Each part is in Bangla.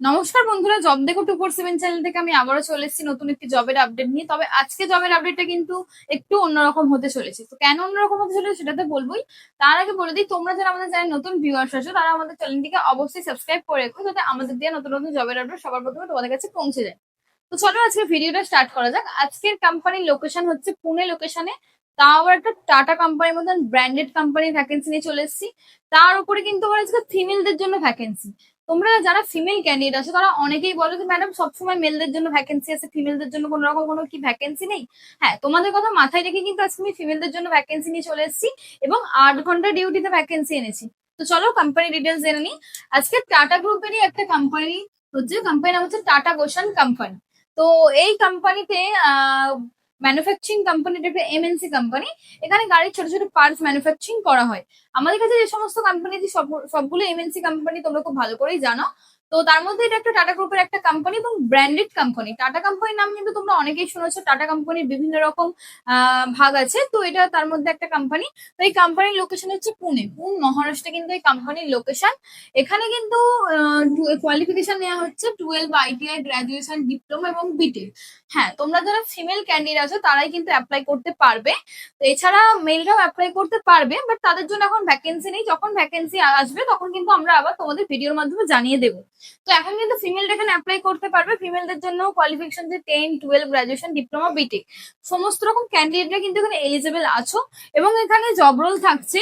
নমস্কার বন্ধুরা, জব দেখো 247 চ্যানেল থেকে আমি আবারও চলে এসেছি নতুন একটি জবের আপডেট নিয়ে। তবে আজকে জবের আপডেটটা কিন্তু একটু অন্যরকম হতে চলেছে। তো কেন অন্যরকম হতে চলেছে সেটা তো বলবোই। তার আগে বলে দিই, তোমরা যারা আমাদের চ্যানেল নতুন ভিউয়ার্স আছো তারা আমাদের চ্যানেলটিকে অবশ্যই সাবস্ক্রাইব করে রেখো, যাতে আমাদের দেওয়া নতুন নতুন জবের আপডেট সবার প্রথমে তোমাদের কাছে পৌঁছে যায়। তো চলো আজকে ভিডিওটা স্টার্ট করা যাক। আজকের কোম্পানির লোকেশন হচ্ছে পুনে লোকেশনে। তাও আবার একটা টাটা কোম্পানির মতন ব্র্যান্ডেড কোম্পানির ভ্যাকেন্সি নিয়ে চলে এসেছি। তার উপরে কিন্তু আমার আজকে ফিমেলদের জন্য ভ্যাকেন্সি। তোমরা যারা ফিমেল ক্যান্ডিডেট আছো তারা অনেকেই বলো যে ম্যাডাম সবসময় মেলদের জন্য ভ্যাকেন্সি আছে, ফিমেলদের জন্য কোনো রকম কোনো কি ভ্যাকেন্সি নেই। হ্যাঁ, তোমাদের কথা মাথায় রেখে কিন্তু আজকে আমি ফিমেলদের জন্য ভ্যাকেন্সি নিয়ে চলে এসেছি এবং 8 ঘন্টা ডিউটিতে ভ্যাকেন্সি এনেছি। তো চলো কোম্পানি ডিটেলস জেনে নিই। আজকে টাটা গ্রুপেরই একটা কোম্পানি হচ্ছে, কোম্পানি নাম হচ্ছে টাটা গোশান কোম্পানি। তো এই কোম্পানিতে ম্যানুফ্যাকচারিং কোম্পানিটা একটা এমএনসি কোম্পানি। এখানে গাড়ির ছোট ছোট পার্টস ম্যানুফ্যাকচারিং করা হয়। আমাদের কাছে যে সমস্ত কোম্পানি সবগুলো এমএনসি কোম্পানি তোমরা খুব ভালো করেই জানো। তো তার মধ্যে এটা একটা টাটা গ্রুপের একটা কোম্পানি এবং ব্র্যান্ডেড কোম্পানি। টাটা কোম্পানির নাম কিন্তু তোমরা অনেকেই শুনেছো। টাটা কোম্পানির বিভিন্ন রকম ভাগ আছে, তো এটা তার মধ্যে একটা কোম্পানি। তো এই কোম্পানির লোকেশন হচ্ছে পুনে মহারাষ্ট্রে কিন্তু এই কোম্পানির লোকেশন। এখানে কিন্তু কোয়ালিফিকেশন নেওয়া হচ্ছে 12 আইটিআই, গ্রাজুয়েশন, ডিপ্লোমা এবং বিটেক। হ্যাঁ, তোমরা যারা ফিমেল ক্যান্ডিডেট আছো তারাই কিন্তু অ্যাপ্লাই করতে পারবে। তো এছাড়া মেলরাও অ্যাপ্লাই করতে পারবে, বাট তাদের জন্য এখন ভ্যাকেন্সি নেই। যখন ভ্যাকেন্সি আসবে তখন কিন্তু আমরা আবার তোমাদের ভিডিওর মাধ্যমে জানিয়ে দেবো। তো এখন কিন্তু ফিমেলরা এখানে অ্যাপ্লাই করতে পারবে। ফিমেলদের জন্য কোয়ালিফিকেশন যে 10, 12, গ্রাজুয়েশন, ডিপ্লোমা, বিটেক সমস্ত রকম ক্যান্ডিডেটরা কিন্তু এখানে এলিজেবল আছো। এবং এখানে জব রোল থাকছে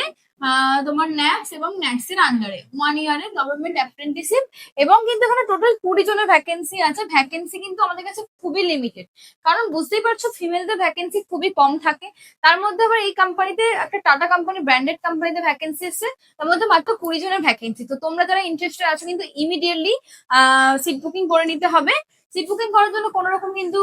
তোমার ন্যাক্স এবং ন্যাক্স এর আন্ডারে 1 ইয়ারের গভর্নমেন্ট অ্যাপ্রেন্টিসশিপ। এবং কিন্তু এখানে টোটাল 20 জনের ভ্যাকেন্সি আছে। ভ্যাকেন্সি কিন্তু আমাদের কাছে খুবই লিমিটেড, কারণ বুঝতেই পারছো ফিমেলদের ভ্যাকেন্সি খুবই কম থাকে। তার মধ্যে আবার এই কোম্পানিতে একটা টাটা কোম্পানি ব্র্যান্ডেড কোম্পানিতে ভ্যাকেন্সি এসছে, তার মধ্যে মাত্র 20 জনের ভ্যাকেন্সি। তো তোমরা যারা ইন্টারেস্টেড আছো কিন্তু ইমিডিয়েটলি সিট বুকিং করে নিতে হবে। সিট বুকিং করার জন্য কোনো রকম কিন্তু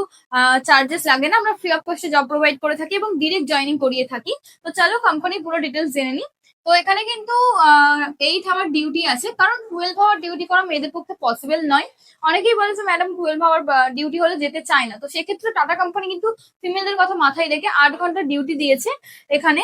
চার্জেস লাগে না। আমরা ফ্রি অফ কস্টে জব প্রোভাইড করে থাকি এবং ডিরেক্ট জয়নিং করিয়ে থাকি। তো চলো কোম্পানির পুরো ডিটেলস জেনে নিই। তো এখানে কিন্তু 8 আওয়ার ডিউটি আছে, কারণ 12 আওয়ার ডিউটি করা মেয়েদের পক্ষে পসিবল নয়। অনেকেই বলে যে ম্যাডাম 12 আওয়ার ডিউটি হলে যেতে চায় না। তো সেক্ষেত্রে টাটা কোম্পানি কিন্তু ফিমেলদের কথা মাথায় রেখে 8 ঘন্টা ডিউটি দিয়েছে। এখানে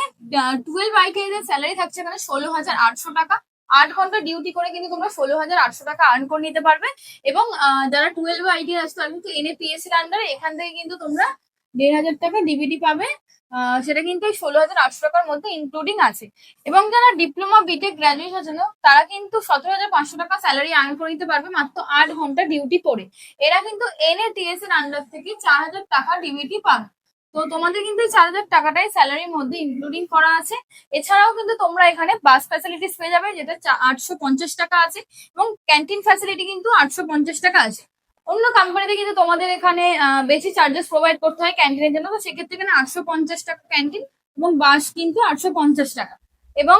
12 আইটিআই এর স্যালারি থাকছে এখানে 16,800 টাকা। 8 ঘন্টা ডিউটি করে কিন্তু তোমরা 16,800 টাকা আর্ন করে নিতে পারবে। এবং যারা 12 আইটিআই আছে তারা কিন্তু এনএপিএস এর আন্ডারে এখান থেকে কিন্তু তোমরা 1,500 টাকা ডিবিটি পাবে। সেটা কিন্তু এই 16,800 টাকার মধ্যে ইনক্লুডিং আছে। এবং যারা ডিপ্লোমা, বিটেক, গ্রাজুয়েশন জন্য তারা কিন্তু 17,500 টাকা স্যালারি আর্ন করে নিতে পারবে মাত্র 8 ঘন্টা ডিউটি করে। এরা কিন্তু এনএটিএস এর আন্ডার থেকে 4,000 টাকা ডিবিটি পাবে। তো তোমাদের কিন্তু এই 4,000 টাকাটাই স্যালারির মধ্যে ইনক্লুডিং করা আছে। এছাড়াও কিন্তু তোমরা এখানে বাস ফ্যাসিলিটিস পেয়ে যাবে, যেটা 850 টাকা আছে। এবং ক্যান্টিন ফ্যাসিলিটি কিন্তু 850 টাকা আছে। অন্য কোম্পানিতে কিন্তু তোমাদের এখানে বেশি চার্জেস প্রোভাইড করতে হয় ক্যান্টিনের জন্য। তো সেক্ষেত্রে এখানে 850 টাকা ক্যান্টিন এবং বাস কিন্তু 850 টাকা। এবং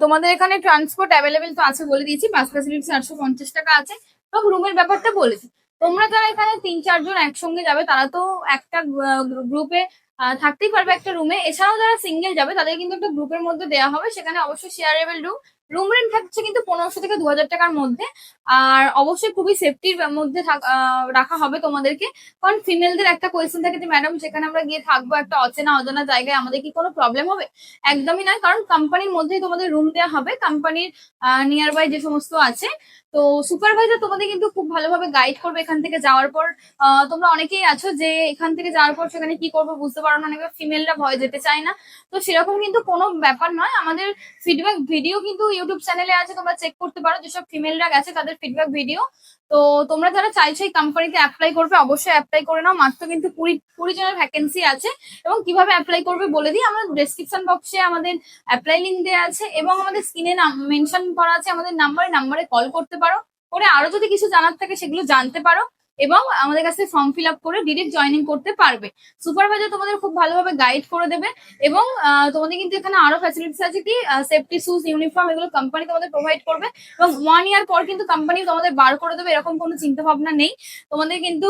তোমাদের এখানে ট্রান্সপোর্ট অ্যাভেলেবেল তো আছে বলে দিয়েছি, বাস ফ্যাসিলিটিস 850 টাকা আছে। এবং রুমের ব্যাপারটা বলেছি। তোমরা যারা এখানে 3-4 জন একসঙ্গে যাবে তারা তো একটা গ্রুপে থাকতেই পারবে একটা রুমে। এছাড়াও যারা সিঙ্গেল যাবে তাদের কিন্তু একটা গ্রুপের মধ্যে দেওয়া হবে, সেখানে অবশ্যই শেয়ারেবল রুম। রুম রেন্ট থাকছে কিন্তু 1500 থেকে 2,000 টাকার মধ্যে। আর অবশ্যই খুবই সেফটির মধ্যে রাখা হবে তোমাদেরকে। কারণ ফিমেলদের একটা কোয়েশ্চেন থাকে যে ম্যাডাম যেখানে আমরা গিয়ে থাকবো একটা অচেনা অজানা জায়গায়, আমাদের কি কোনো প্রবলেম হবে? একদমই নয়, কারণ কোম্পানির মধ্যেই তোমাদের রুম দেওয়া হবে। কোম্পানির নিয়ার বাই যে সমস্ত আছে, তো সুপারভাইজার তোমাদের কিন্তু খুব ভালোভাবে গাইড করবে এখান থেকে যাওয়ার পর। তোমরা অনেকেই আছো যে এখান থেকে যাওয়ার পর সেখানে কি করবো বুঝতে পারো না, অনেকে ফিমেলরা ভয় যেতে চায় না। তো সেরকম কিন্তু কোনো ব্যাপার নয়। আমাদের ফিডব্যাক ভিডিও কিন্তু ইউটিউব চ্যানেলে আছে, তোমরা চেক করতে পারো যেসব ফিমেলরা গেছে তাদের ফিডব্যাক ভিডিও। তো তোমরা যারা চাইছো এই কোম্পানিতে অ্যাপ্লাই করবে অবশ্যই অ্যাপ্লাই করে নাও। মাত্র কিন্তু 20 জনের ভ্যাকেন্সি আছে। এবং কিভাবে অ্যাপ্লাই করবে বলে দিই, আমার ডেসক্রিপশন বক্সে আমাদের অ্যাপ্লাই লিঙ্ক দেওয়া আছে এবং আমাদের স্ক্রিনে মেনশন করা আছে আমাদের নাম্বারে কল করতে পারো। করে আরো যদি কিছু জানার থাকে সেগুলো জানতে পারো। এবং আমাদের কাছে ফর্ম ফিল আপ করে ডিরেক্ট জয়েনিং করতে পারবে। সুপারভাইজার তোমাদের খুব ভালোভাবে গাইড করে দেবে। এবং তোমাদের কিন্তু এখানে আরো ফ্যাসিলিটিস আছে কি সেফটি শুজ, ইউনিফর্ম এগুলো কোম্পানি তোমাদের প্রোভাইড করবে। এবং 1 ইয়ার পর কিন্তু কোম্পানি তোমাদের বার করে দেবে, এরকম কোনো চিন্তা ভাবনা নেই। তোমাদের কিন্তু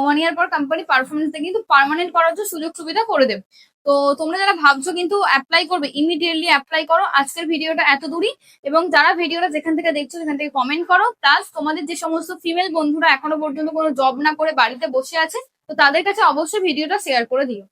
1 ইয়ার পর কোম্পানি পারফরমেন্স থেকে কিন্তু পার্মানেন্ট করার জন্য সুযোগ সুবিধা করে দেবে। তো তোমরা যারা ভাবছো কিন্তু অ্যাপ্লাই করবে, ইমিডিয়েটলি অ্যাপ্লাই করো। আজকের ভিডিওটা এত দূরই। এবং যারা ভিডিওটা যেখান থেকে দেখছো সেখান থেকে কমেন্ট করো। প্লাস তোমাদের যে সমস্ত ফিমেল বন্ধুরা এখনো পর্যন্ত কোনো জব না করে বাড়িতে বসে আছে, তো তাদের কাছে অবশ্যই ভিডিওটা শেয়ার করে দিও।